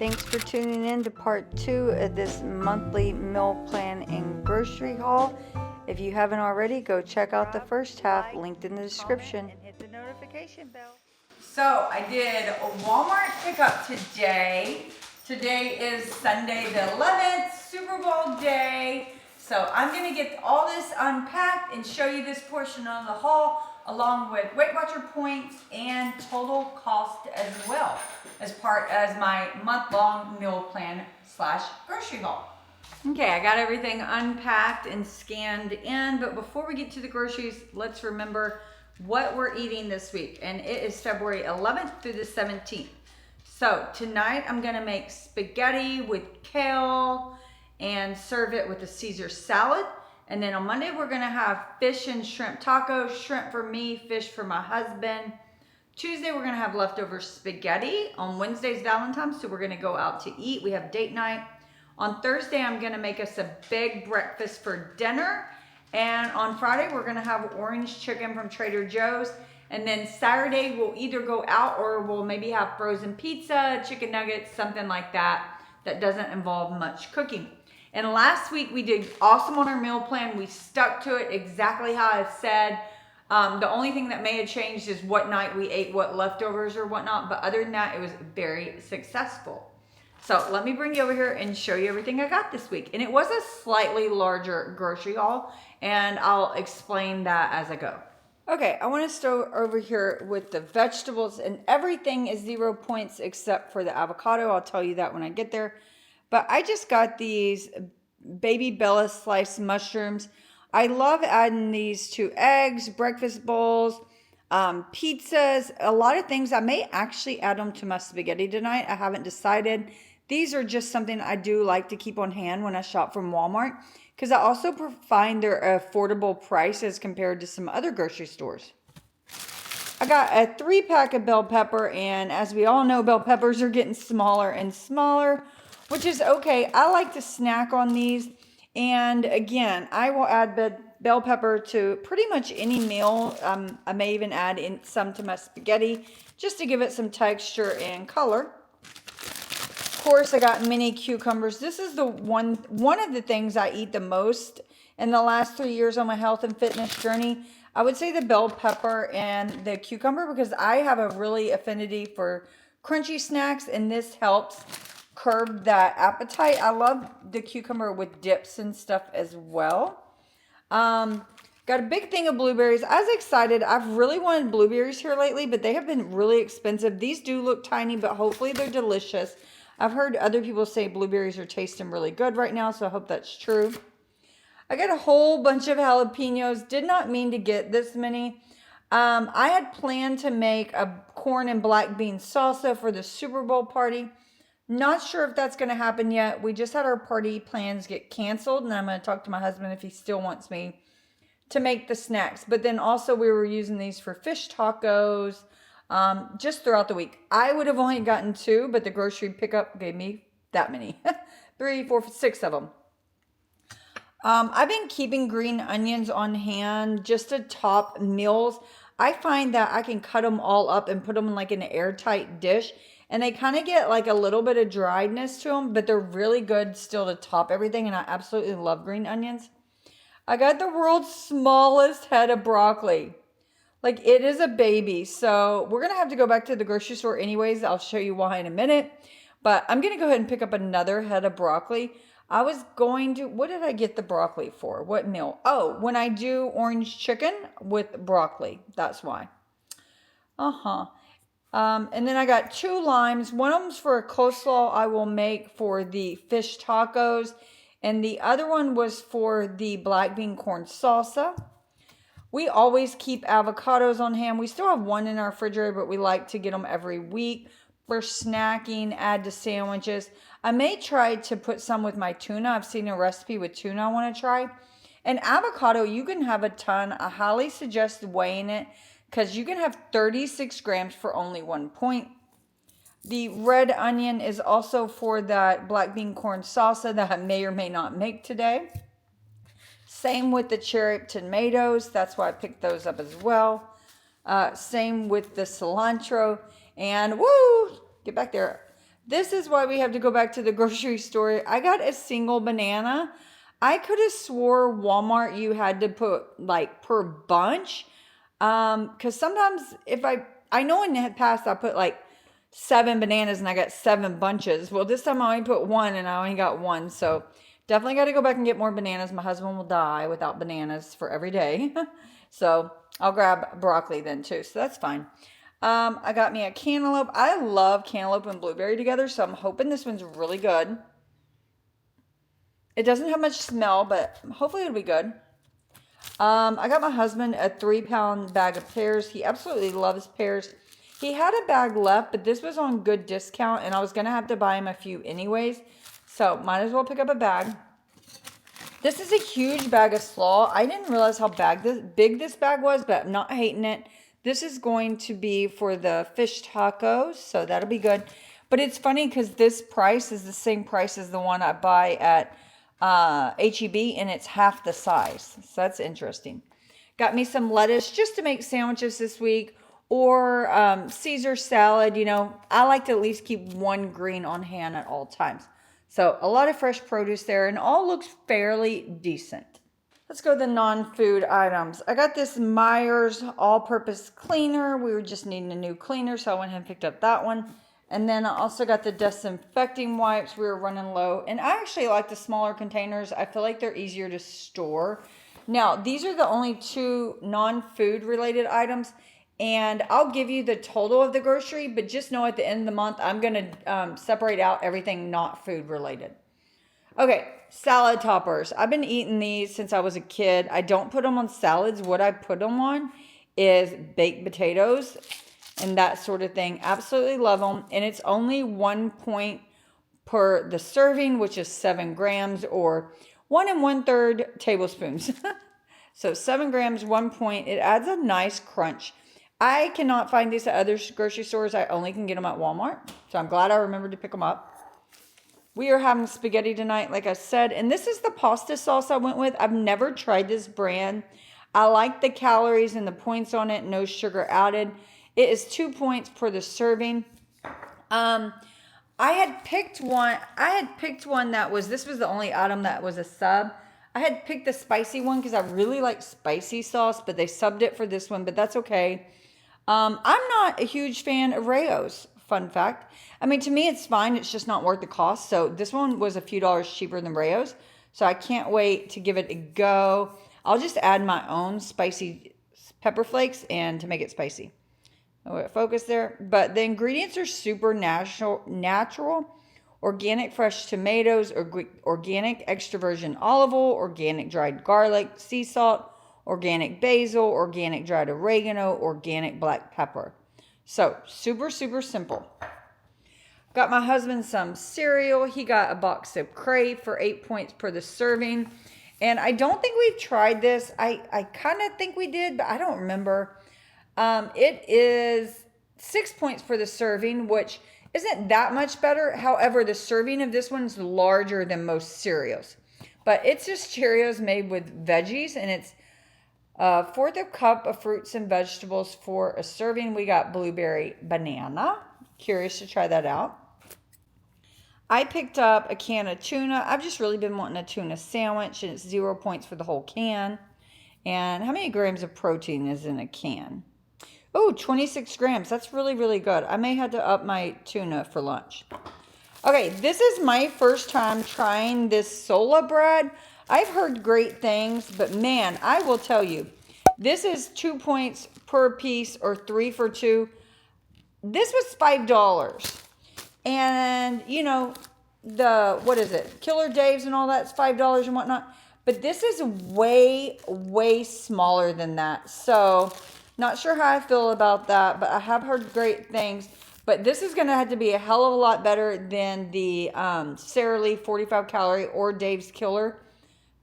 Thanks for tuning in to part 2 of this monthly meal plan and grocery haul. If you haven't already, go check out the first half, linked in the description. And hit the notification bell. So I did a Walmart pickup today. Today is Sunday the 11th, Super Bowl day. So I'm gonna get all this unpacked and show you this portion of the haul, along with Weight Watcher points and total cost as well, as part as my month-long meal plan / grocery haul. Okay, I got everything unpacked and scanned in, but before we get to the groceries, let's remember what we're eating this week. And it is February 11th through the 17th. So tonight I'm gonna make spaghetti with kale and serve it with a Caesar salad. And then on Monday, we're gonna have fish and shrimp tacos, shrimp for me, fish for my husband. Tuesday, we're gonna have leftover spaghetti. On Wednesday's Valentine's, so we're gonna go out to eat. We have date night. On Thursday, I'm gonna make us a big breakfast for dinner. And on Friday, we're gonna have orange chicken from Trader Joe's. And then Saturday, we'll either go out or we'll maybe have frozen pizza, chicken nuggets, something like that doesn't involve much cooking. And last week, we did awesome on our meal plan. We stuck to it exactly how I said. The only thing that may have changed is what night we ate what leftovers or whatnot. But other than that, it was very successful. So let me bring you over here and show you everything I got this week. And it was a slightly larger grocery haul, and I'll explain that as I go. Okay, I want to start over here with the vegetables, and everything is 0 points except for the avocado. I'll tell you that when I get there. But I just got these Baby Bella sliced mushrooms. I love adding these to eggs, breakfast bowls, pizzas, a lot of things. I may actually add them to my spaghetti tonight. I haven't decided. These are just something I do like to keep on hand when I shop from Walmart, because I also find they're affordable price as compared to some other grocery stores. I got a 3-pack of bell pepper, and as we all know, bell peppers are getting smaller and smaller, which is okay. I like to snack on these. And again, I will add bell pepper to pretty much any meal. I may even add in some to my spaghetti just to give it some texture and color. Of course, I got mini cucumbers. This is the one of the things I eat the most in the last 3 years on my health and fitness journey. I would say the bell pepper and the cucumber, because I have a really affinity for crunchy snacks, and this helps curb that appetite. I love the cucumber with dips and stuff as well. Got a big thing of blueberries. I was excited. I've really wanted blueberries here lately, but they have been really expensive. These do look tiny, but hopefully they're delicious. I've heard other people say blueberries are tasting really good right now, so I hope that's true. I got a whole bunch of jalapenos. Did not mean to get this many. I had planned to make a corn and black bean salsa for the Super Bowl party. Not sure if that's going to happen yet. We just had our party plans get canceled, and I'm going to talk to my husband if he still wants me to make the snacks. But then also we were using these for fish tacos just throughout the week. I would have only gotten 2, but the grocery pickup gave me that many. 3, 4, 6 of them. I've been keeping green onions on hand just to top meals. I find that I can cut them all up and put them in like an airtight dish, and they kind of get like a little bit of dryness to them, but they're really good still to top everything, and I absolutely love green onions. I got the world's smallest head of broccoli. Like, it is a baby, so we're going to have to go back to the grocery store anyways. I'll show you why in a minute, but I'm going to go ahead and pick up another head of broccoli. I was going to, what did I get the broccoli for? What meal? Oh, when I do orange chicken with broccoli. That's why. And then I got 2 limes. One of them's for a coleslaw I will make for the fish tacos. And the other one was for the black bean corn salsa. We always keep avocados on hand. We still have one in our refrigerator, but we like to get them every week for snacking, add to sandwiches. I may try to put some with my tuna. I've seen a recipe with tuna I want to try. And avocado, you can have a ton. I highly suggest weighing it, because you can have 36 grams for only 1 point. The red onion is also for that black bean corn salsa that I may or may not make today. Same with the cherry tomatoes. That's why I picked those up as well. Same with the cilantro. And woo, get back there. This is why we have to go back to the grocery store. I got a single banana. I could have swore Walmart you had to put like per bunch. Cause sometimes if I know in the past I put like 7 bananas and I got 7 bunches. Well, this time I only put 1 and I only got 1. So definitely got to go back and get more bananas. My husband will die without bananas for every day. So I'll grab broccoli then too. So that's fine. I got me a cantaloupe. I love cantaloupe and blueberry together. So I'm hoping this one's really good. It doesn't have much smell, but hopefully it'll be good. I got my husband a 3-pound bag of pears. He absolutely loves pears. He had a bag left, but this was on good discount, and I was going to have to buy him a few anyways. So might as well pick up a bag. This is a huge bag of slaw. I didn't realize how big this bag was, but I'm not hating it. This is going to be for the fish tacos, so that'll be good. But it's funny because this price is the same price as the one I buy at H-E-B, and it's half the size. So that's interesting. Got me some lettuce just to make sandwiches this week, or Caesar salad. You know, I like to at least keep one green on hand at all times. So a lot of fresh produce there, and all looks fairly decent. Let's go to the non-food items. I got this Myers all-purpose cleaner. We were just needing a new cleaner, so I went ahead and picked up that one. And then I also got the disinfecting wipes. We were running low. And I actually like the smaller containers. I feel like they're easier to store. Now, these are the only 2 non-food related items. And I'll give you the total of the grocery, but just know at the end of the month, I'm going to separate out everything not food related. Okay, salad toppers. I've been eating these since I was a kid. I don't put them on salads. What I put them on is baked potatoes and that sort of thing. Absolutely love them. And it's only 1 point per the serving, which is 7 grams or 1 1/3 tablespoons. So 7 grams, 1 point. It adds a nice crunch. I cannot find these at other grocery stores. I only can get them at Walmart. So I'm glad I remembered to pick them up. We are having spaghetti tonight, like I said. And this is the pasta sauce I went with. I've never tried this brand. I like the calories and the points on it. No sugar added. It is 2 points per the serving. I had picked one that was, this was the only item that was a sub. I had picked the spicy one because I really like spicy sauce, but they subbed it for this one, but that's okay. I'm not a huge fan of Rao's, fun fact. I mean, to me, it's fine. It's just not worth the cost. So this one was a few dollars cheaper than Rao's. So I can't wait to give it a go. I'll just add my own spicy pepper flakes and to make it spicy. Focus there. But the ingredients are super natural. Organic fresh tomatoes, organic extra virgin olive oil, organic dried garlic, sea salt, organic basil, organic dried oregano, organic black pepper. So super, super simple. Got my husband some cereal. He got a box of Crave for 8 points per the serving. And I don't think we've tried this. I kind of think we did, but I don't remember. It is 6 points for the serving, which isn't that much better. However, the serving of this one's larger than most cereals. But it's just Cheerios made with veggies, and it's a 1/4 of cup of fruits and vegetables for a serving. We got blueberry banana. Curious to try that out. I picked up a can of tuna. I've just really been wanting a tuna sandwich, and it's 0 points for the whole can. And how many grams of protein is in a can? Oh, 26 grams. That's really, really good. I may have to up my tuna for lunch. Okay, this is my first time trying this Sola bread. I've heard great things, but man, I will tell you, this is 2 points per piece or 3 for 2. This was $5. And, you know, what is it? Killer Dave's and all that's $5 and whatnot. But this is way, way smaller than that. So, not sure how I feel about that, but I have heard great things. But this is going to have to be a hell of a lot better than the Sara Lee 45 calorie or Dave's Killer,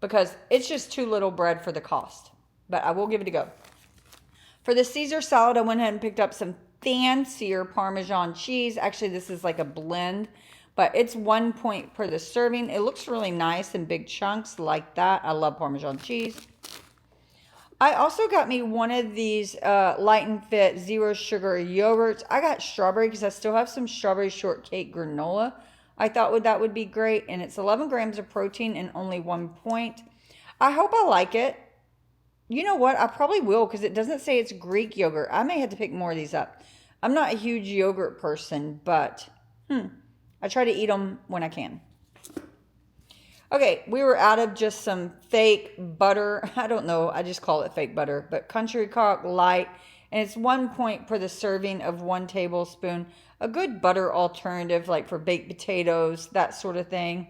because it's just too little bread for the cost. But I will give it a go. For the Caesar salad, I went ahead and picked up some fancier Parmesan cheese. Actually, this is like a blend, but it's 1 point per the serving. It looks really nice in big chunks like that. I love Parmesan cheese. I also got me one of these Light and Fit zero sugar yogurts. I got strawberry because I still have some strawberry shortcake granola. I thought that would be great, and it's 11 grams of protein and only 1 point. I hope I like it. You know what? I probably will because it doesn't say it's Greek yogurt. I may have to pick more of these up. I'm not a huge yogurt person, but I try to eat them when I can. Okay, we were out of just some fake butter. I don't know, I just call it fake butter, but Country Crock Light, and it's 1 point per the serving of 1 tablespoon. A good butter alternative, like for baked potatoes, that sort of thing.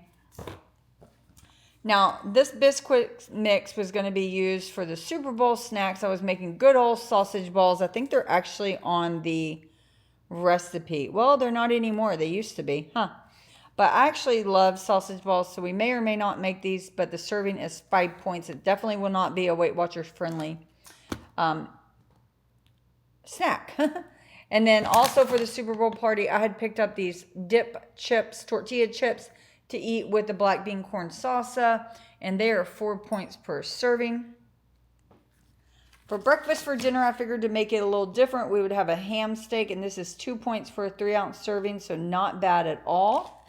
Now, this Bisquick mix was going to be used for the Super Bowl snacks. I was making good old sausage balls. I think they're actually on the recipe. Well, they're not anymore. They used to be, huh? But I actually love sausage balls, so we may or may not make these, but the serving is 5 points. It definitely will not be a Weight Watchers friendly snack. And then also for the Super Bowl party, I had picked up these dip chips, tortilla chips, to eat with the black bean corn salsa, and they are 4 points per serving. For breakfast, for dinner, I figured to make it a little different, we would have a ham steak, and this is 2 points for a 3-ounce serving, so not bad at all.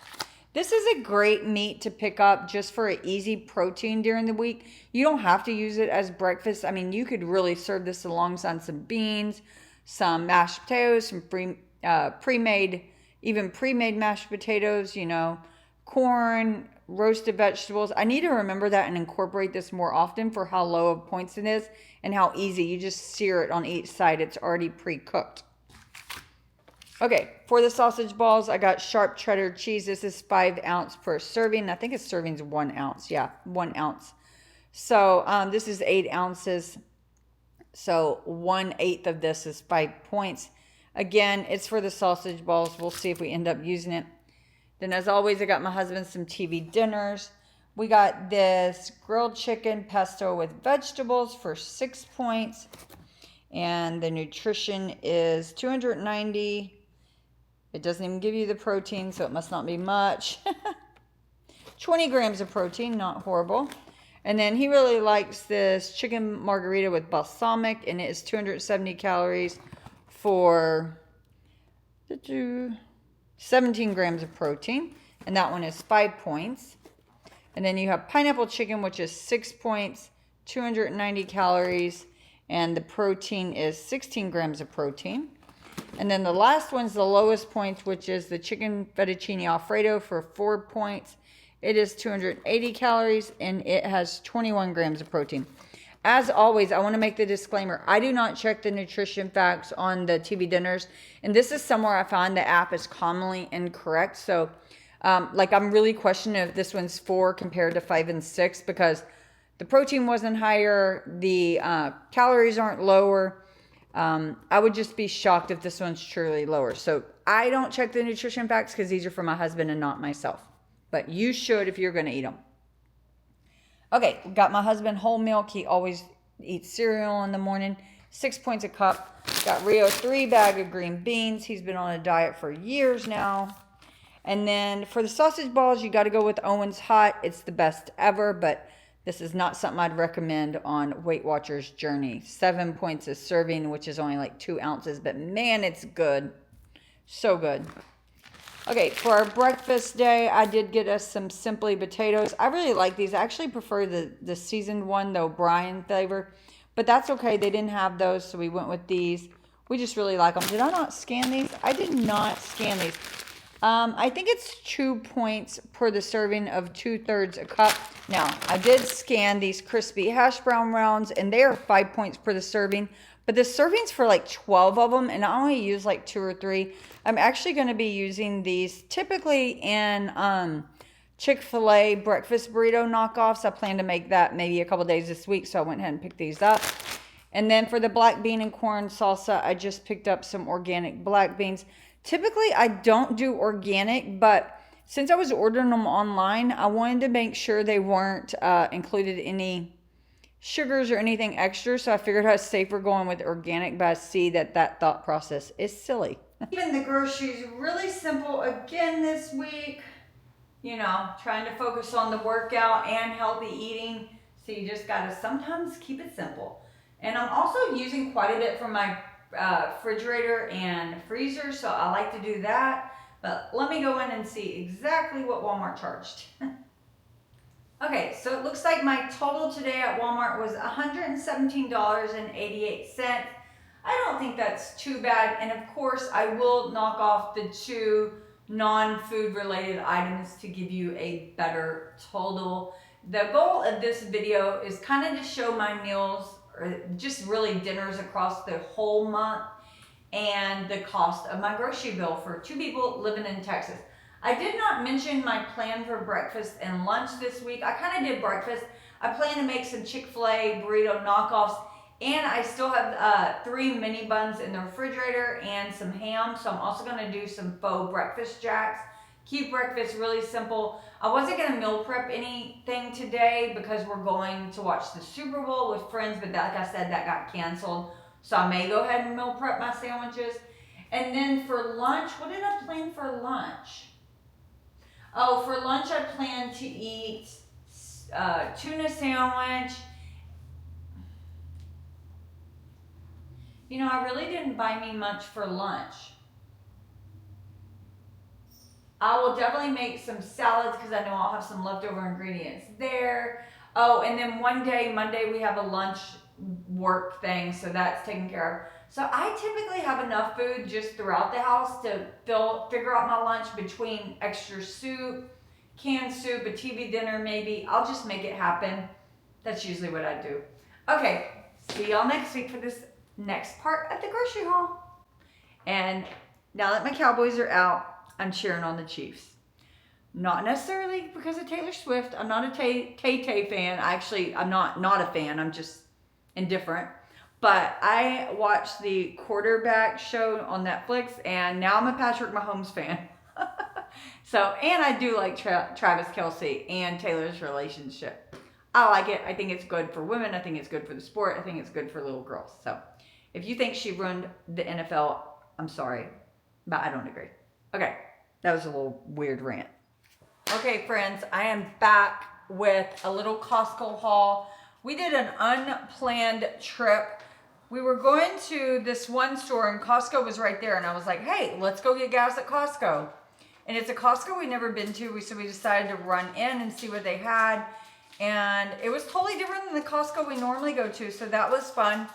This is a great meat to pick up just for an easy protein during the week. You don't have to use it as breakfast. I mean, you could really serve this alongside some beans, some mashed potatoes, some pre-made mashed potatoes, you know, corn, roasted vegetables. I need to remember that and incorporate this more often for how low of points it is and how easy. You just sear it on each side. It's already pre-cooked. Okay, for the sausage balls, I got sharp cheddar cheese. This is 5 ounce per serving. I think its serving's 1 ounce. Yeah, 1 ounce. So this is 8 ounces. So 1/8 of this is 5 points. Again, it's for the sausage balls. We'll see if we end up using it. Then as always, I got my husband some TV dinners. We got this grilled chicken pesto with vegetables for 6 points. And the nutrition is 290. It doesn't even give you the protein, so it must not be much. 20 grams of protein, not horrible. And then he really likes this chicken margarita with balsamic, and it is 270 calories for 17 grams of protein. And that one is 5 points. And then you have pineapple chicken, which is 6 points, 290 calories, and the protein is 16 grams of protein. And then the last one's the lowest points, which is the chicken fettuccine alfredo for 4 points. It is 280 calories, and it has 21 grams of protein. As always, I want to make the disclaimer. I do not check the nutrition facts on the TV dinners. And this is somewhere I find the app is commonly incorrect. So, I'm really questioning if this one's 4 compared to 5 and 6 because the protein wasn't higher. The calories aren't lower. I would just be shocked if this one's truly lower. So I don't check the nutrition facts because these are for my husband and not myself. But you should if you're going to eat them. Okay, got my husband whole milk. He always eats cereal in the morning. 6 points a cup. Got Rio 3 bag of green beans. He's been on a diet for years now. And then for the sausage balls, you got to go with Owens Hot. It's the best ever, but this is not something I'd recommend on Weight Watchers journey. 7 points a serving, which is only like 2 ounces, but man, it's good. So good. Okay, for our breakfast day, I did get us some Simply potatoes. I really like these. I actually prefer the seasoned one, the O'Brien flavor, but that's okay. They didn't have those, so we went with these. We just really like them. Did I not scan these? I did not scan these. I think it's 2 points per the serving of 2/3 a cup. Now, I did scan these crispy hash brown rounds, and they are 5 points per the serving. But the serving's for like 12 of them, and I only use like 2 or 3. I'm actually going to be using these typically in Chick-fil-A breakfast burrito knockoffs. I plan to make that maybe a couple days this week, so I went ahead and picked these up. And then for the black bean and corn salsa, I just picked up some organic black beans. Typically, I don't do organic, but since I was ordering them online, I wanted to make sure they weren't included any sugars or anything extra, so I figured I was safer going with organic, but I see that thought process is silly. Even the groceries, really simple again this week. You know, trying to focus on the workout and healthy eating, so you just gotta sometimes keep it simple. And I'm also using quite a bit from my refrigerator and freezer, so I like to do that. But let me go in and see exactly what Walmart charged. Okay, so it looks like my total today at Walmart was $117.88. I don't think that's too bad. And of course, I will knock off the 2 non-food related items to give you a better total. The goal of this video is kind of to show my meals, or just really dinners across the whole month, and the cost of my grocery bill for 2 people living in Texas. I did not mention my plan for breakfast and lunch this week. I kind of did breakfast. I plan to make some Chick-fil-A burrito knockoffs, and I still have 3 mini buns in the refrigerator and some ham. So I'm also going to do some faux breakfast jacks. Keep breakfast really simple. I wasn't going to meal prep anything today because we're going to watch the Super Bowl with friends, but like I said, that got canceled. So I may go ahead and meal prep my sandwiches. And then for lunch, what did I plan for lunch? Oh, for lunch I plan to eat tuna sandwich. You know, I really didn't buy me much for lunch. I will definitely make some salads because I know I'll have some leftover ingredients there. Oh, and then one day, Monday, we have a lunch work thing, so that's taken care of. So I typically have enough food just throughout the house to figure out my lunch between extra soup, canned soup, a TV dinner maybe. I'll just make it happen. That's usually what I do. Okay, see y'all next week for this next part of the grocery haul. And now that my Cowboys are out, I'm cheering on the Chiefs. Not necessarily because of Taylor Swift. I'm not a Tay-Tay fan. I'm not a fan. I'm just indifferent. But I watched the quarterback show on Netflix, and now I'm a Patrick Mahomes fan. So, and I do like Travis Kelce and Taylor's relationship. I like it. I think it's good for women. I think it's good for the sport. I think it's good for little girls. So, if you think she ruined the NFL, I'm sorry, but I don't agree. Okay, that was a little weird rant. Okay, friends, I am back with a little Costco haul. We did an unplanned trip. We were going to this one store, and Costco was right there, and I was like, hey, let's go get gas at Costco. And it's a Costco we've never been to, so we decided to run in and see what they had. And it was totally different than the Costco we normally go to, so that was fun.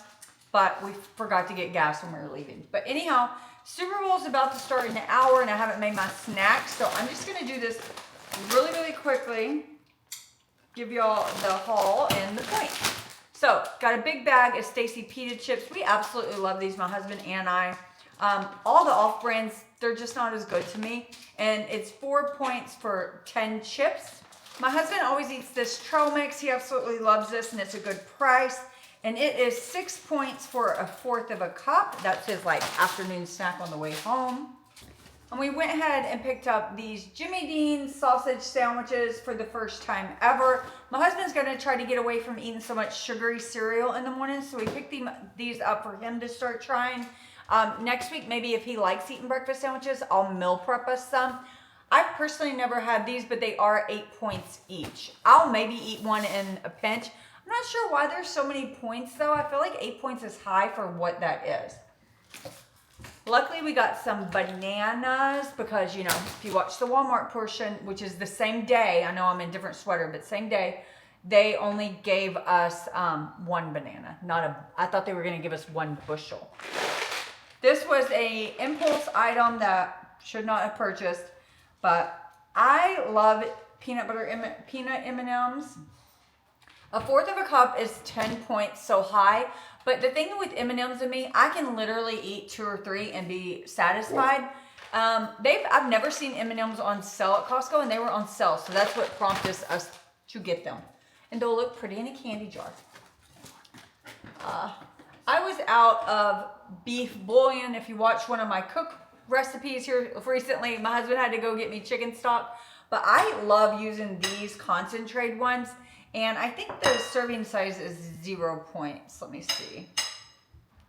But we forgot to get gas when we were leaving. But anyhow, Super Bowl's about to start in an hour, and I haven't made my snacks, so I'm just going to do this really, really quickly. Give y'all the haul and the point. So, got a big bag of Stacy pita chips. We absolutely love these, my husband and I. All the off-brands, they're just not as good to me. And it's 4 points for 10 chips. My husband always eats this trail mix. He absolutely loves this, and it's a good price. And it is 6 points for a 1/4 of a cup. That's his afternoon snack on the way home. And we went ahead and picked up these Jimmy Dean's sausage sandwiches for the first time ever. My husband's going to try to get away from eating so much sugary cereal in the morning, so we picked these up for him to start trying. Next week, maybe if he likes eating breakfast sandwiches, I'll meal prep us some. I've personally never had these, but they are 8 points each. I'll maybe eat one in a pinch. I'm not sure why there's so many points, though. I feel like 8 points is high for what that is. Luckily, we got some bananas because, you know, if you watch the Walmart portion, which is the same day, I know I'm in a different sweater, but same day, they only gave us 1 banana. I thought they were going to give us 1 bushel. This was a impulse item that should not have purchased, but I love peanut M&Ms. A 1/4 of a cup is 10 points, so high. But the thing with M&Ms and me, I can literally eat 2 or 3 and be satisfied. I've never seen M&Ms on sale at Costco, and they were on sale, so that's what prompted us to get them. And they'll look pretty in a candy jar. I was out of beef bouillon. If you watched one of my cook recipes here recently, my husband had to go get me chicken stock. But I love using these concentrate ones. And I think the serving size is 0 points. Let me see.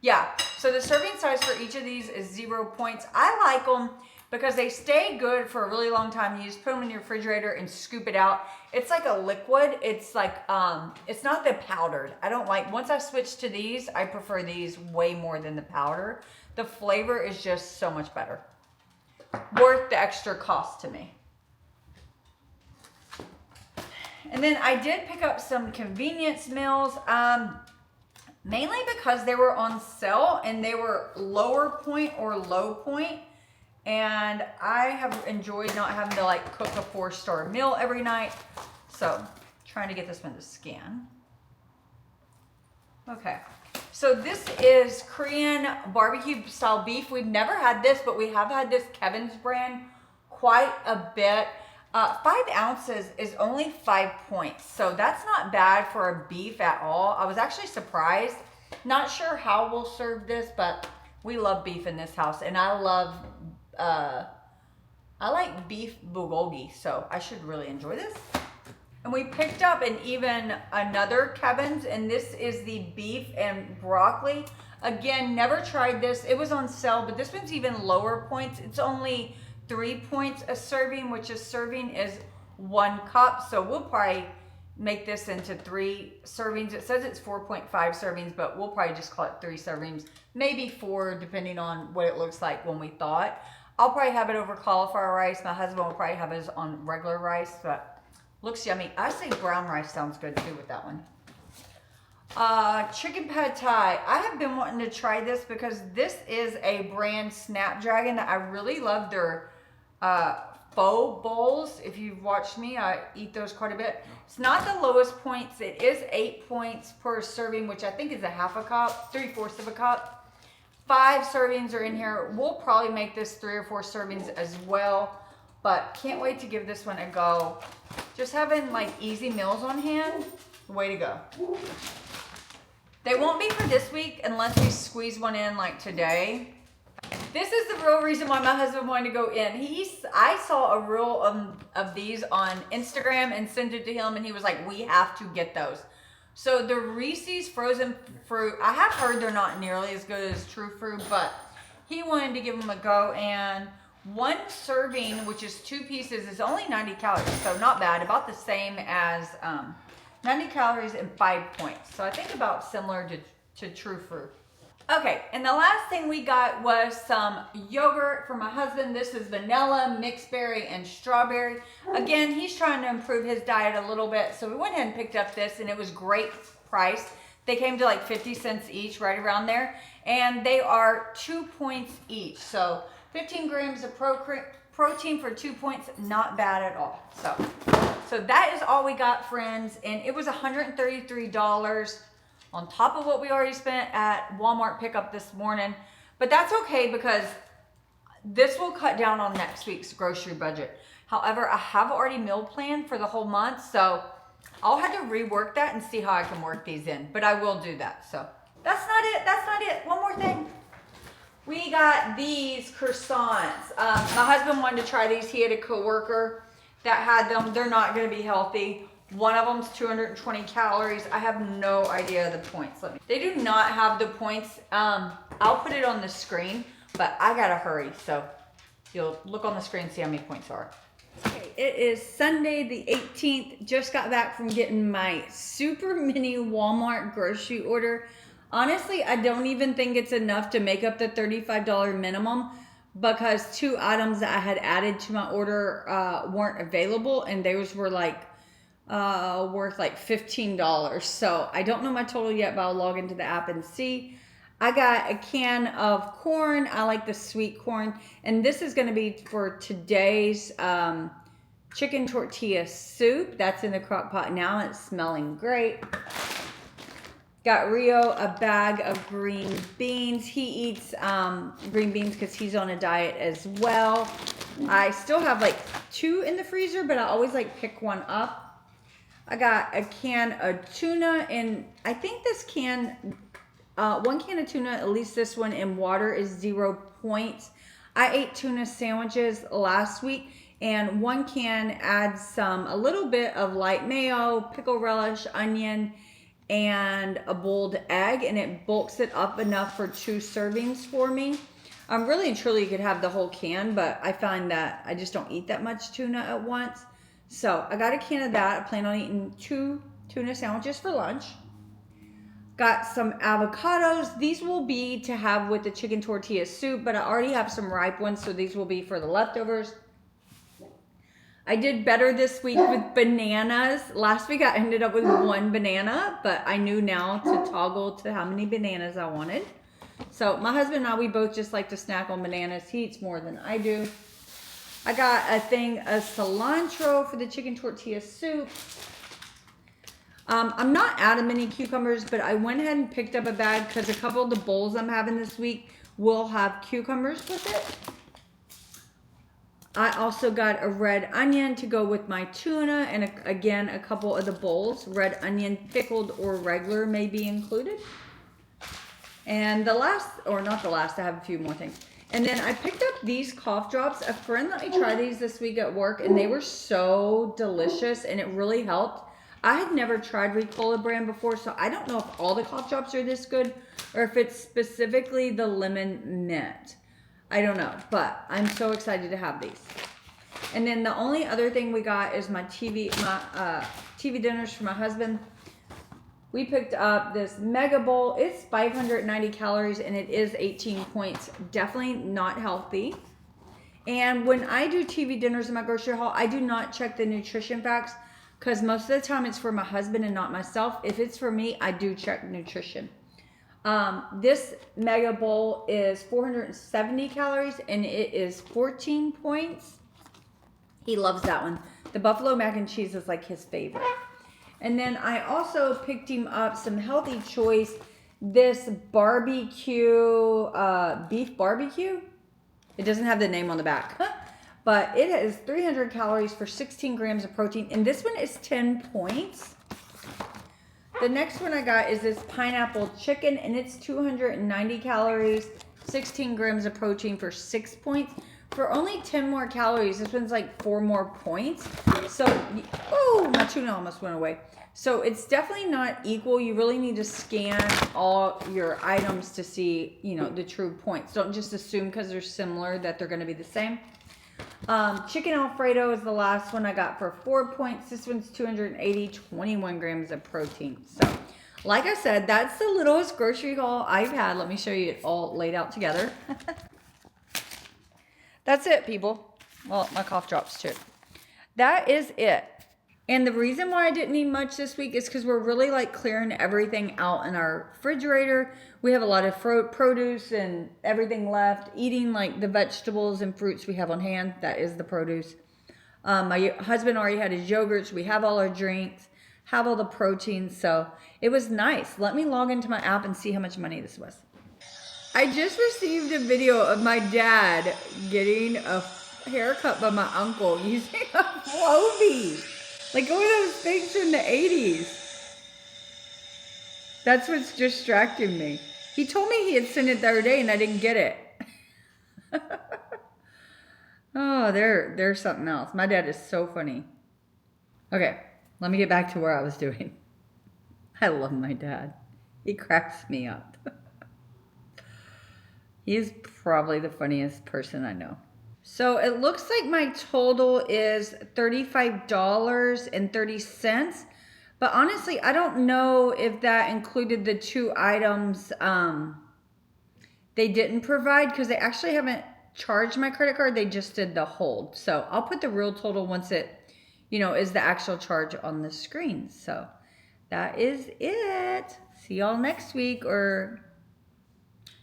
Yeah, so the serving size for each of these is 0 points. I like them because they stay good for a really long time. You just put them in your refrigerator and scoop it out. It's like a liquid. It's like, it's not the powdered. I don't like, once I switched to these, I prefer these way more than the powder. The flavor is just so much better. Worth the extra cost to me. And then I did pick up some convenience meals, mainly because they were on sale and they were lower point or low point. And I have enjoyed not having to like cook a 4-star meal every night. So trying to get this one to scan. Okay. So this is Korean barbecue style beef. We've never had this, but we have had this Kevin's brand quite a bit. 5 ounces is only 5 points. So that's not bad for a beef at all. I was actually surprised. Not sure how we'll serve this, but we love beef in this house. And I like beef bulgogi, so I should really enjoy this. And we picked up another Kevin's, and this is the beef and broccoli. Again, never tried this. It was on sale, but this one's even lower points. It's only 3 points a serving, which a serving is 1 cup. So we'll probably make this into 3 servings. It says it's 4.5 servings, but we'll probably just call it 3 servings, maybe 4, depending on what it looks like when we thaw it. I'll probably have it over cauliflower rice. My husband will probably have his on regular rice, but looks yummy. I say brown rice sounds good too with that one. Chicken pad thai. I have been wanting to try this because this is a brand, Snapdragon, that I really love their pho bowls. If you've watched me, I eat those quite a bit. It's not the lowest points. It is 8 points per serving, which I think is a half a cup, 3/4 of a cup. 5 servings are in here. We'll probably make this 3 or 4 servings as well, but can't wait to give this one a go. Just having like easy meals on hand, way to go. They won't be for this week unless we squeeze one in like today. This is the real reason why my husband wanted to go in. I saw a reel of these on Instagram and sent it to him, and he was like, we have to get those. So the Reese's frozen fruit, I have heard they're not nearly as good as True Fruit, but he wanted to give them a go. And 1 serving, which is 2 pieces, is only 90 calories. So not bad, about the same as 90 calories and 5 points. So I think about similar to True Fruit. Okay, and the last thing we got was some yogurt for my husband. This is vanilla, mixed berry, and strawberry. Again, he's trying to improve his diet a little bit, so we went ahead and picked up this, and it was great price. They came to like 50 cents each, right around there, and they are 2 points each. So 15 grams of protein for 2 points, not bad at all. So that is all we got, friends, and it was $133. On top of what we already spent at Walmart pickup this morning. But that's okay because this will cut down on next week's grocery budget. However, I have already meal planned for the whole month, so I'll have to rework that and see how I can work these in. But I will do that. So that's not it. That's not it. One more thing. We got these croissants. My husband wanted to try these. He had a coworker that had them. They're not going to be healthy. One of them's 220 calories. I have no idea the points. They do not have the points. I'll put it on the screen, but I gotta hurry. So you'll look on the screen and see how many points are. Okay, it is Sunday the 18th. Just got back from getting my super mini Walmart grocery order. Honestly, I don't even think it's enough to make up the $35 minimum because 2 items that I had added to my order weren't available, and those were like worth like $15. So I don't know my total yet, but I'll log into the app and see. I got a can of corn. I like the sweet corn, and this is going to be for today's chicken tortilla soup. That's in the crock pot now. It's smelling great. Got Rio a bag of green beans. He eats green beans because he's on a diet as well. I still have like 2 in the freezer, but I always like pick one up. I got a can of tuna, and I think this can, 1 can of tuna, at least this one in water, is 0 points. I ate tuna sandwiches last week, and 1 can adds a little bit of light mayo, pickle relish, onion, and a boiled egg, and it bulks it up enough for 2 servings for me. Really and truly, you could have the whole can, but I find that I just don't eat that much tuna at once. So I got a can of that. I plan on eating 2 tuna sandwiches for lunch. Got some avocados. These will be to have with the chicken tortilla soup, but I already have some ripe ones, so these will be for the leftovers. I did better this week with bananas. Last week I ended up with 1 banana, but I knew now to toggle to how many bananas I wanted. So my husband and I, we both just like to snack on bananas. He eats more than I do. I got a thing of cilantro for the chicken tortilla soup. I'm not out of mini cucumbers, but I went ahead and picked up a bag because a couple of the bowls I'm having this week will have cucumbers with it. I also got a red onion to go with my tuna, and again, a couple of the bowls. Red onion, pickled or regular, may be included. And the last, or not the last, I have a few more things. And then I picked up these cough drops. A friend let me try these this week at work, and they were so delicious, and it really helped. I had never tried Ricola brand before, so I don't know if all the cough drops are this good, or if it's specifically the lemon mint. I don't know, but I'm so excited to have these. And then the only other thing we got is my TV dinners for my husband. We picked up this mega bowl. It's 590 calories and it is 18 points. Definitely not healthy. And when I do TV dinners in my grocery haul, I do not check the nutrition facts because most of the time it's for my husband and not myself. If it's for me, I do check nutrition. This mega bowl is 470 calories and it is 14 points. He loves that one. The buffalo mac and cheese is like his favorite. And then I also picked him up some Healthy Choice, this barbecue, beef barbecue. It doesn't have the name on the back, but it has 300 calories for 16 grams of protein. And this one is 10 points. The next one I got is this pineapple chicken, and it's 290 calories, 16 grams of protein for 6 points. For only 10 more calories, this one's like 4 more points. So, oh, my tuna almost went away. So it's definitely not equal. You really need to scan all your items to see, you know, the true points. Don't just assume because they're similar that they're going to be the same. Chicken Alfredo is the last one I got for 4 points. This one's 280, 21 grams of protein. So, like I said, that's the littlest grocery haul I've had. Let me show you it all laid out together. That's it, people. Well, my cough drops too. That is it. And the reason why I didn't need much this week is because we're really like clearing everything out in our refrigerator. We have a lot of produce and everything left. Eating like the vegetables and fruits we have on hand. That is the produce. My husband already had his yogurts. We have all our drinks. Have all the proteins. So it was nice. Let me log into my app and see how much money this was. I just received a video of my dad getting a haircut by my uncle using a Flowbee. Like one of those things from the 80s. That's what's distracting me. He told me he had sent it the other day and I didn't get it. Oh, there's something else. My dad is so funny. Okay, let me get back to where I was doing. I love my dad. He cracks me up. He's probably the funniest person I know. So it looks like my total is $35.30. But honestly, I don't know if that included the 2 items they didn't provide because they actually haven't charged my credit card. They just did the hold. So I'll put the real total once it, you know, is the actual charge on the screen. So that is it. See y'all next week or...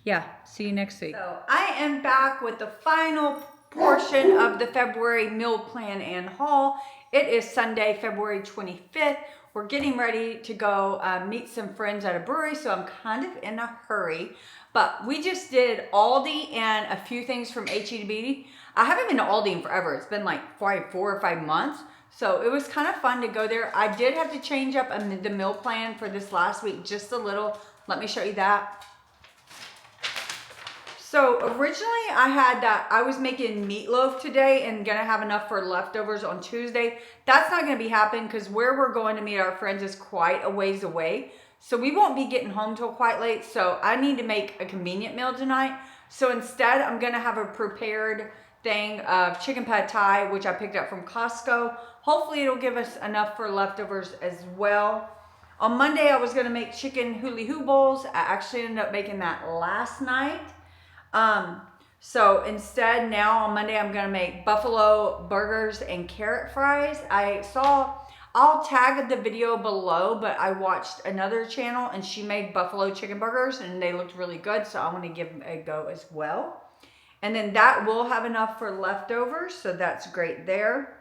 yeah, see you next week. So I am back with the final portion of the February meal plan and haul. It is Sunday, February 25th. We're getting ready to go meet some friends at a brewery, so I'm kind of in a hurry. But we just did Aldi and a few things from H-E-B. I haven't been to Aldi in forever. It's been like 4 or 5 months. So it was kind of fun to go there. I did have to change up the meal plan for this last week just a little. Let me show you that. So originally I had that, I was making meatloaf today and gonna have enough for leftovers on Tuesday. That's not gonna be happening because where we're going to meet our friends is quite a ways away. So we won't be getting home till quite late. So I need to make a convenient meal tonight. So instead, I'm gonna have a prepared thing of chicken pad thai, which I picked up from Costco. Hopefully it'll give us enough for leftovers as well. On Monday, I was gonna make chicken huli hoo bowls. I actually ended up making that last night. So instead, now on Monday, I'm gonna make buffalo burgers and carrot fries. I'll tag the video below, but I watched another channel and she made buffalo chicken burgers and they looked really good. So I'm gonna give them a go as well. And then that will have enough for leftovers. So that's great there.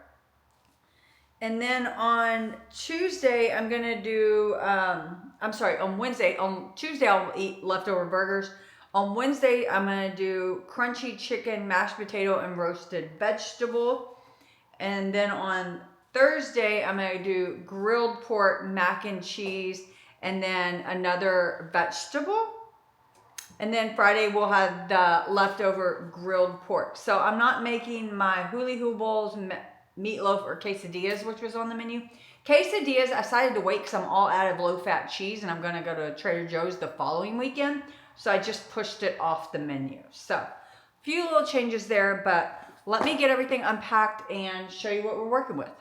And then on Tuesday, I'm gonna do, on Wednesday, on Tuesday, I'll eat leftover burgers. On Wednesday, I'm gonna do crunchy chicken, mashed potato, and roasted vegetable. And then on Thursday, I'm gonna do grilled pork, mac and cheese, and then another vegetable. And then Friday, we'll have the leftover grilled pork. So I'm not making my huli hoo bowls, meatloaf, or quesadillas, which was on the menu. Quesadillas, I decided to wait because I'm all out of low-fat cheese, and I'm gonna go to Trader Joe's the following weekend. So I just pushed it off the menu. So a few little changes there, but let me get everything unpacked and show you what we're working with.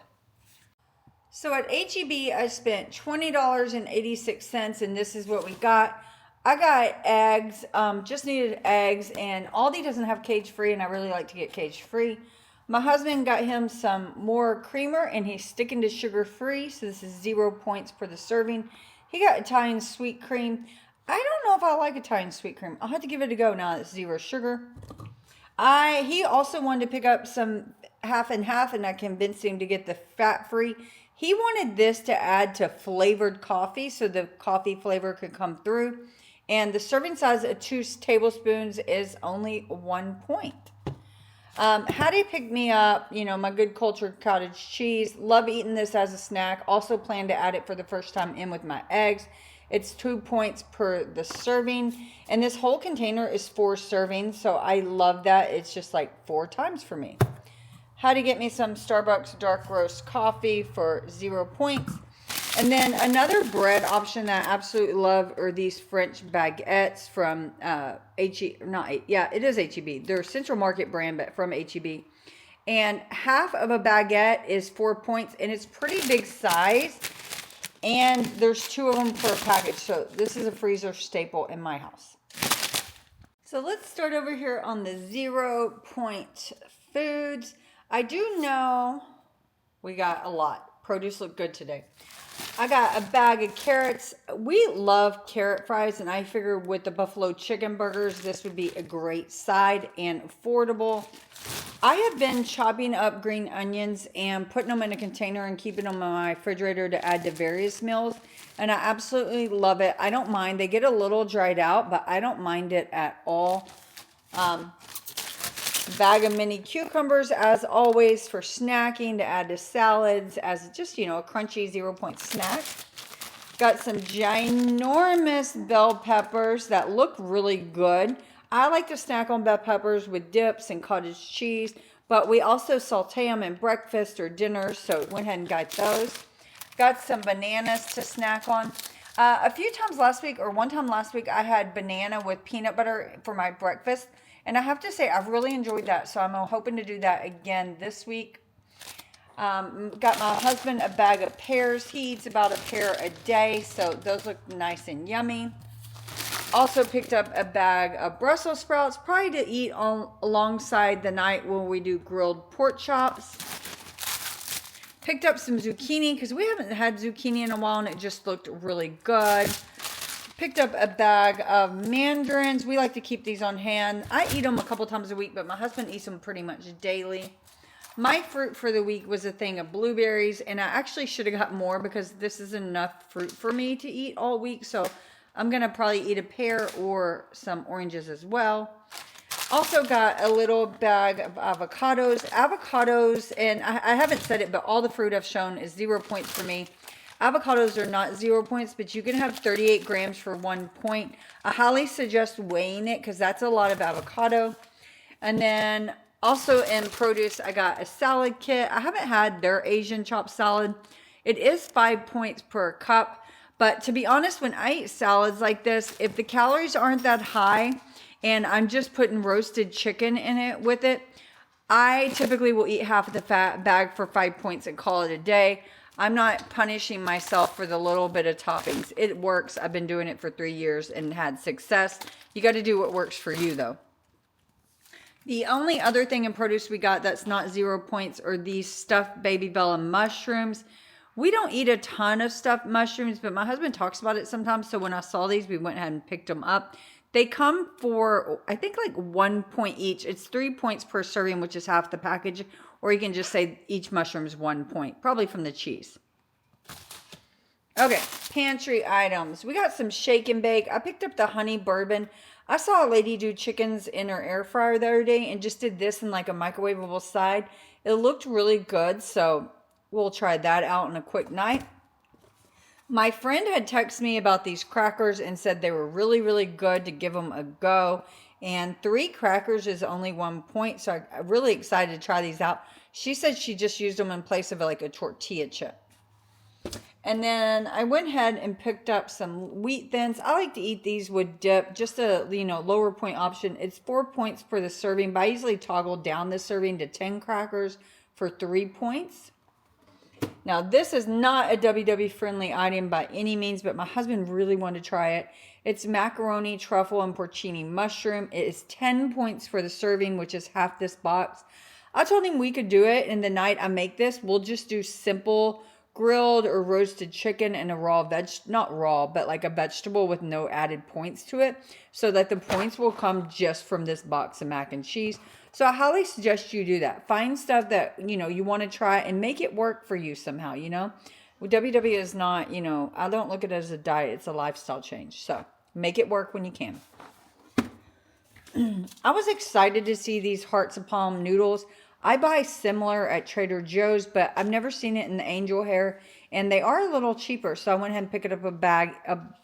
So at HEB, I spent $20.86, and this is what we got. I got eggs, just needed eggs, and Aldi doesn't have cage-free, and I really like to get cage-free. My husband got him some more creamer, and he's sticking to sugar-free, so this is 0 points per the serving. He got Italian sweet cream. I don't know if I like Italian sweet cream. I'll have to give it a go now that it's 0 sugar. He also wanted to pick up some half and half, and I convinced him to get the fat-free. He wanted this to add to flavored coffee so the coffee flavor could come through. And the serving size of 2 tablespoons is only 1 point. Hattie picked me up, my good cultured cottage cheese. Love eating this as a snack. Also plan to add it for the first time in with my eggs. It's 2 points per the serving. And this whole container is 4 servings. So I love that. It's just like 4 times for me. How to get me some Starbucks dark roast coffee for 0 points. And then another bread option that I absolutely love are these French baguettes from it is HEB. They're Central Market brand, but from HEB. And half of a baguette is 4 points, and it's pretty big size. And there's 2 of them per package. So this is a freezer staple in my house. So let's start over here on the 0 point foods. I do know we got a lot. Produce looked good today. I got a bag of carrots. We love carrot fries, and I figured with the buffalo chicken burgers, this would be a great side and affordable. I have been chopping up green onions and putting them in a container and keeping them in my refrigerator to add to various meals, and I absolutely love it. I don't mind. They get a little dried out, but I don't mind it at all. Bag of mini cucumbers, as always, for snacking to add to salads as just, a crunchy 0 point snack. Got some ginormous bell peppers that look really good. I like to snack on bell peppers with dips and cottage cheese, but we also saute them in breakfast or dinner, so went ahead and got those. Got some bananas to snack on. A few times last week, or one time last week, I had banana with peanut butter for my breakfast. And I have to say, I've really enjoyed that. So I'm hoping to do that again this week. Got my husband a bag of pears. He eats about a pear a day. So those look nice and yummy. Also picked up a bag of Brussels sprouts. Probably to eat alongside the night when we do grilled pork chops. Picked up some zucchini because we haven't had zucchini in a while and it just looked really good. Picked up a bag of mandarins. We like to keep these on hand. I eat them a couple times a week, but my husband eats them pretty much daily. My fruit for the week was a thing of blueberries, and I actually should have got more because this is enough fruit for me to eat all week. So I'm going to probably eat a pear or some oranges as well. Also got a little bag of avocados. Avocados, and I haven't said it, but all the fruit I've shown is 0 points for me. Avocados are not 0 points, but you can have 38 grams for 1 point. I highly suggest weighing it because that's a lot of avocado. And then also in produce, I got a salad kit. I haven't had their Asian chopped salad. It is 5 points per cup. But to be honest, when I eat salads like this, if the calories aren't that high and I'm just putting roasted chicken in it with it. I typically will eat half of the fat bag for 5 points and call it a day. I'm not punishing myself for the little bit of toppings. It works. I've been doing it for 3 years and had success. You got to do what works for you, though. The only other thing in produce we got that's not 0 points are these stuffed baby Bella mushrooms. We don't eat a ton of stuffed mushrooms, but my husband talks about it sometimes. So when I saw these, we went ahead and picked them up. They come for, I think, like 1 point each. It's 3 points per serving, which is half the package. Or you can just say each mushroom is 1 point, probably from the cheese. Okay, pantry items. We got some shake and bake. I picked up the honey bourbon. I saw a lady do chickens in her air fryer the other day and just did this in like a microwavable side. It looked really good, so we'll try that out in a quick night. My friend had texted me about these crackers and said they were really, really good to give them a go. And 3 crackers is only 1 point, so I'm really excited to try these out. She said she just used them in place of like a tortilla chip. And then I went ahead and picked up some wheat thins. I like to eat these with dip, just a lower point option. It's 4 points for the serving, but I usually toggle down the serving to 10 crackers for 3 points. Now, this is not a WW friendly item by any means, but my husband really wanted to try it. It's macaroni, truffle, and porcini mushroom. It is 10 points for the serving, which is half this box. I told him we could do it, and the night I make this, we'll just do simple grilled or roasted chicken and a raw not raw, but like a vegetable with no added points to it, so that the points will come just from this box of mac and cheese. So I highly suggest you do that. Find stuff that, you want to try and make it work for you somehow, WW is not, I don't look at it as a diet. It's a lifestyle change. So make it work when you can. I was excited to see these Hearts of Palm noodles. I buy similar at Trader Joe's, but I've never seen it in the angel hair, and they are a little cheaper. So I went ahead and picked up a bag,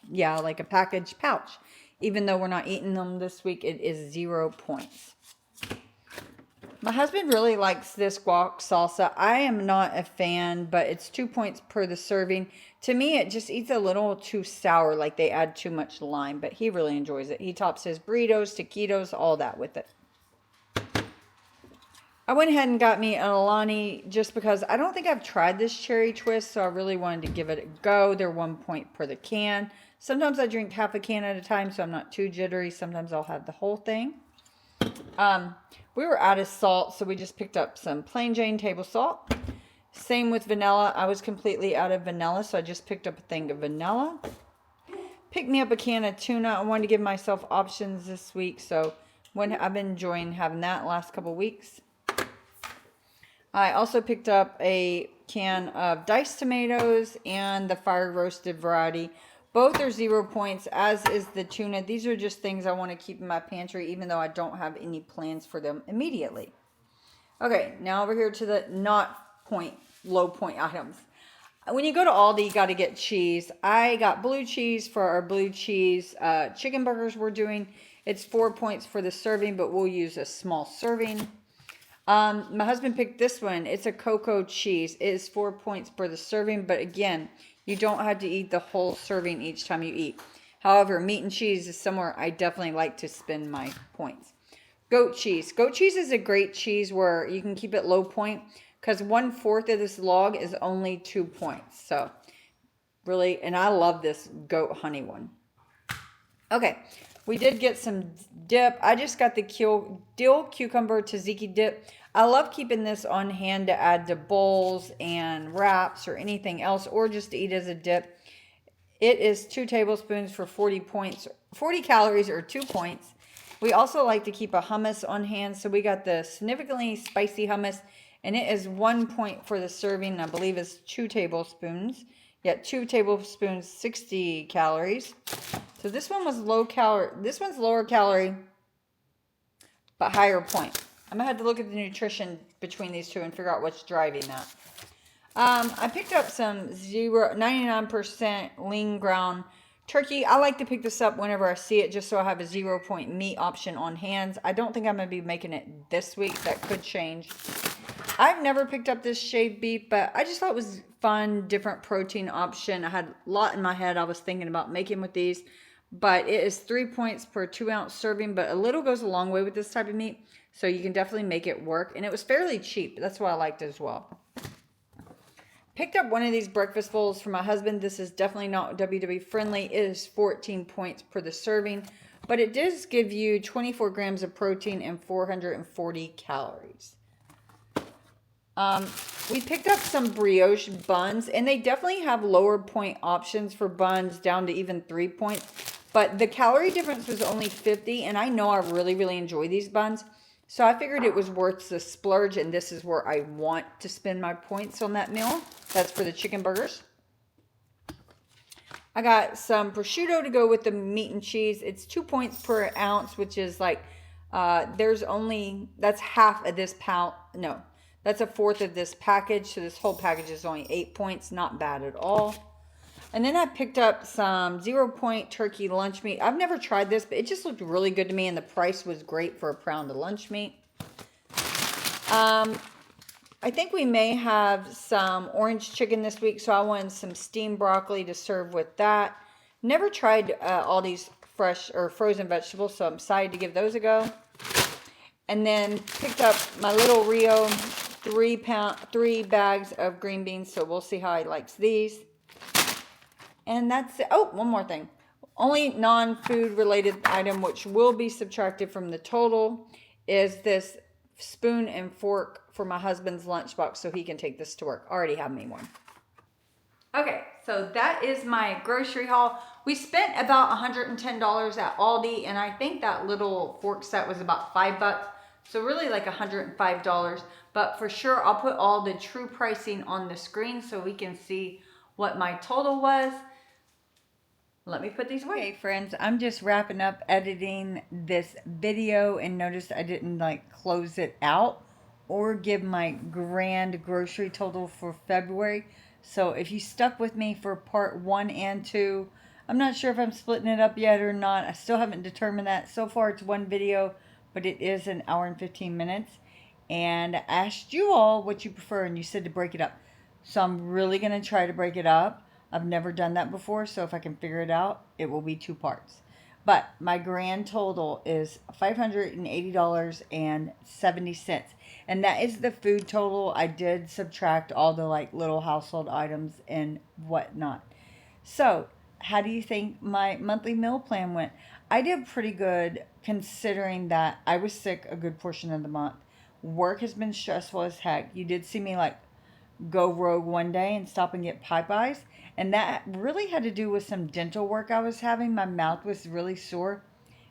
like a package pouch. Even though we're not eating them this week, it is 0 points. My husband really likes this guac salsa. I am not a fan, but it's 2 points per the serving. To me, it just eats a little too sour, like they add too much lime, but he really enjoys it. He tops his burritos, taquitos, all that with it. I went ahead and got me an Alani just because I don't think I've tried this cherry twist, so I really wanted to give it a go. They're 1 point per the can. Sometimes I drink half a can at a time, so I'm not too jittery. Sometimes I'll have the whole thing. We were out of salt, so we just picked up some plain Jane table salt. Same with vanilla. I was completely out of vanilla, so I just picked up a thing of vanilla. Picked me up a can of tuna. I wanted to give myself options this week, so I've been enjoying having that last couple weeks. I also picked up a can of diced tomatoes and the fire roasted variety. Both are 0 points, as is the tuna. These are just things I want to keep in my pantry, even though I don't have any plans for them immediately. Okay, now over here to the low point items. When you go to Aldi, you got to get cheese. I got blue cheese for our blue cheese chicken burgers we're doing. It's 4 points for the serving, but we'll use a small serving. My husband picked this one. It's a cocoa cheese. It is 4 points per the serving, but again, you don't have to eat the whole serving each time you eat. However, meat and cheese is somewhere I definitely like to spend my points. Goat cheese. Goat cheese is a great cheese where you can keep it low point because 1/4 of this log is only 2 points. So really, and I love this goat honey one. Okay, we did get some dip. I just got the dill cucumber tzatziki dip. I love keeping this on hand to add to bowls and wraps or anything else, or just to eat as a dip. It is 2 tablespoons for 40 calories or 2 points. We also like to keep a hummus on hand, so we got the significantly spicy hummus, and it is 1 point for the serving. I believe it's 2 tablespoons. Yeah, 2 tablespoons, 60 calories. So this one was low calorie. This one's lower calorie, but higher point. I'm going to have to look at the nutrition between these two and figure out what's driving that. I picked up some 99% lean ground turkey. I like to pick this up whenever I see it just so I have a 0 point meat option on hand. I don't think I'm going to be making it this week. That could change. I've never picked up this shaved beef, but I just thought it was fun, different protein option. I had a lot in my head I was thinking about making with these. but it is 3 points per 2-ounce serving, but a little goes a long way with this type of meat, so you can definitely make it work. And it was fairly cheap. That's what I liked as well. Picked up one of these breakfast bowls for my husband. This is definitely not WW friendly. It is 14 points per the serving, but it does give you 24 grams of protein and 440 calories. We picked up some brioche buns, and they definitely have lower point options for buns down to even 3 points. But the calorie difference was only 50, and I know I really, really enjoy these buns. So I figured it was worth the splurge, and this is where I want to spend my points on that meal. That's for the chicken burgers. I got some prosciutto to go with the meat and cheese. It's 2 points per ounce, which is like, that's half of this pound. No, that's a fourth of this package. So this whole package is only 8 points. Not bad at all. And then I picked up some 0 point turkey lunch meat. I've never tried this, but it just looked really good to me, and the price was great for a pound of lunch meat. I think we may have some orange chicken this week, so I wanted some steamed broccoli to serve with that. Never tried all these fresh or frozen vegetables, so I'm excited to give those a go. And then picked up my little Rio 3 bags of green beans, so we'll see how he likes these. And that's it. Oh, one more thing. Only non-food related item which will be subtracted from the total is this spoon and fork for my husband's lunchbox so he can take this to work. I already have me one. Okay, so that is my grocery haul. We spent about $110 at Aldi, and I think that little fork set was about $5. So really like $105. But for sure, I'll put all the true pricing on the screen so we can see what my total was. Let me put these away. Okay, friends, I'm just wrapping up editing this video, and notice I didn't like close it out or give my grand grocery total for February. So if you stuck with me for part 1 and 2, I'm not sure if I'm splitting it up yet or not. I still haven't determined that. So far it's one video, but it is an hour and 15 minutes. And I asked you all what you prefer, and you said to break it up. So I'm really going to try to break it up. I've never done that before, so if I can figure it out, it will be 2 parts. But my grand total is $580.70. And that is the food total. I did subtract all the like little household items and whatnot. So, how do you think my monthly meal plan went? I did pretty good considering that I was sick a good portion of the month. Work has been stressful as heck. You did see me like go rogue one day and stop and get Popeyes. And that really had to do with some dental work I was having. My mouth was really sore,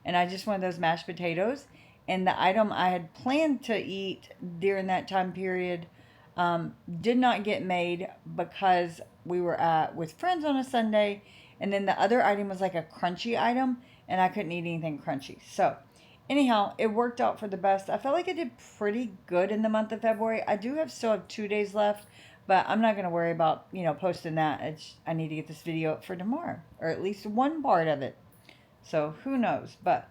and I just wanted those mashed potatoes. And the item I had planned to eat during that time period did not get made because we were with friends on a Sunday. And then the other item was like a crunchy item, and I couldn't eat anything crunchy. So anyhow, it worked out for the best. I felt like I did pretty good in the month of February. I do still have 2 days left, but I'm not going to worry about, posting that. I need to get this video up for tomorrow, or at least one part of it. So who knows, but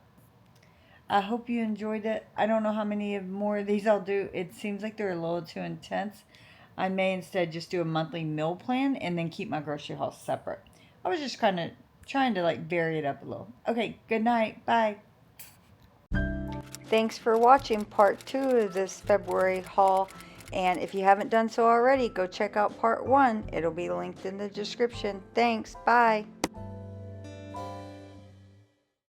I hope you enjoyed it. I don't know how many more of these I'll do. It seems like they're a little too intense. I may instead just do a monthly meal plan and then keep my grocery haul separate. I was just kind of trying to like vary it up a little. Okay, good night. Bye. Thanks for watching part 2 of this February haul. And if you haven't done so already, go check out part 1. It'll be linked in the description. Thanks. Bye.